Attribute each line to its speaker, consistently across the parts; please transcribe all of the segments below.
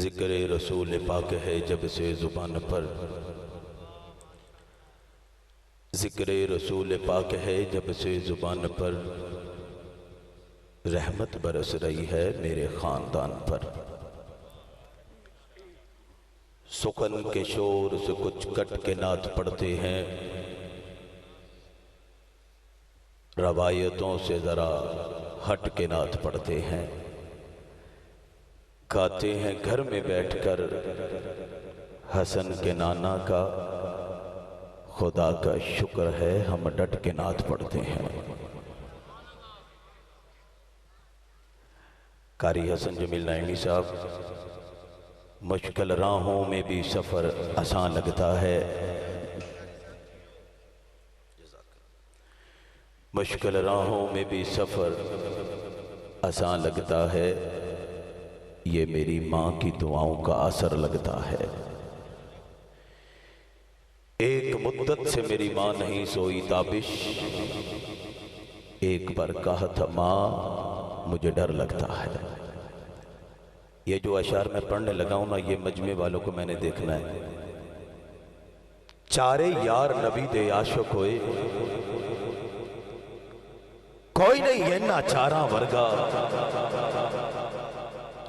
Speaker 1: ذکر رسول پاک ہے جب سے زبان پر، ذکر رسول پاک ہے جب سے زبان پر، رحمت برس رہی ہے میرے خاندان پر۔ سخن کے شور سے کچھ کٹ کے نعت پڑھتے ہیں، روایتوں سے ذرا ہٹ کے نعت پڑھتے ہیں، کہتے ہیں گھر میں بیٹھ کر حسن کے نانا کا، خدا کا شکر ہے ہم ڈٹ کے نعت پڑھتے ہیں۔ قاری حسن جمیل نعیمی صاحب، مشکل راہوں میں بھی سفر آسان لگتا ہے، مشکل راہوں میں بھی سفر آسان لگتا ہے، یہ میری ماں کی دعاؤں کا اثر لگتا ہے۔ ایک مدت سے میری ماں نہیں سوئی تابش، ایک بار کہا تھا ماں مجھے ڈر لگتا ہے۔ یہ جو اشعار میں پڑھنے لگا ہوں نا، یہ مجمع والوں کو میں نے دیکھنا ہے۔ چارے یار نبی دے عاشق ہوئے، کوئی نہیں ہے نا چاراں ورگا،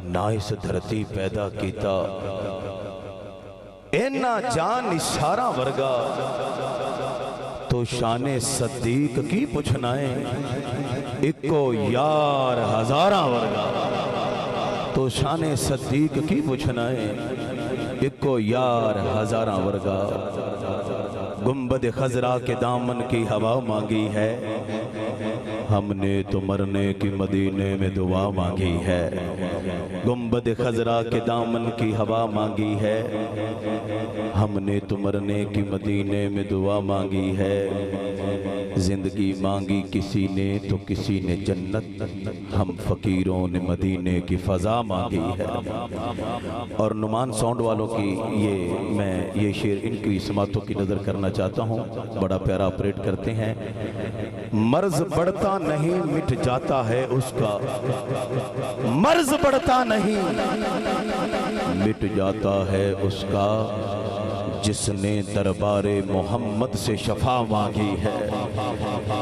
Speaker 1: نہ اس دھرتی پیدا کیتا اینا جان اشارہ ورگا، تو شان صدیق کی پوچھنائیں اکو یار ہزاراں ورگا، تو شان صدیق کی پوچھنائیں اکو یار ہزاراں ورگا۔ گنبد خضرا کے دامن کی ہوا مانگی ہے، ہم نے تو مرنے کی مدینے میں دعا مانگی ہے۔ گنبد خضرا کے دامن کی ہوا مانگی ہے، ہم نے تو مرنے کی مدینے میں دعا مانگی ہے۔ زندگی مانگی کسی نے تو کسی نے جنت، ہم فقیروں نے مدینے کی فضا مانگی ہے۔ اور نعمان ساؤنڈ والوں کی یہ شعر ان کی سماعتوں کی نظر کرنا چاہتا ہوں، بڑا پیارا آپریٹ کرتے ہیں۔ مرض بڑھتا نہیں مٹ جاتا ہے اس کا، مرض بڑھتا نہیں مٹ جاتا ہے اس کا، جس نے دربار محمد سے شفا مانگی ہے،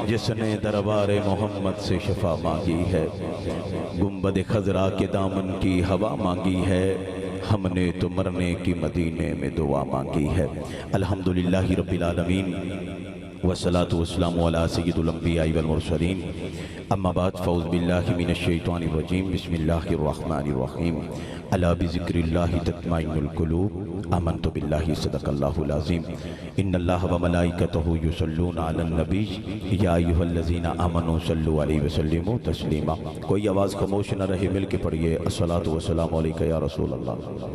Speaker 1: جس نے دربار محمد سے شفا مانگی ہے۔ گنبد خضرا کے دامن کی ہوا مانگی ہے، ہم نے تو مرنے کی مدینے میں دعا مانگی ہے۔ الحمدللہ رب العالمین، والصلاة والسلام علی سید الانبیاء والمرسلین، اما بعد فاعوذ باللہ من الشیطان الرجیم، بسم اللہ الرحمن الرحیم۔ الا بذکر اللہ تطمئن القلوب، آمنت باللہ صدق اللہ العظیم۔ ان اللہ وملائکتہ یصلون علی النبی یا ایھا الذین آمنوا صلوا علیہ وسلموا تسلیما۔ کوئی آواز خاموش نہ رہے، مل کے پڑھیے الصلاۃ والسلام علیک یا رسول اللہ۔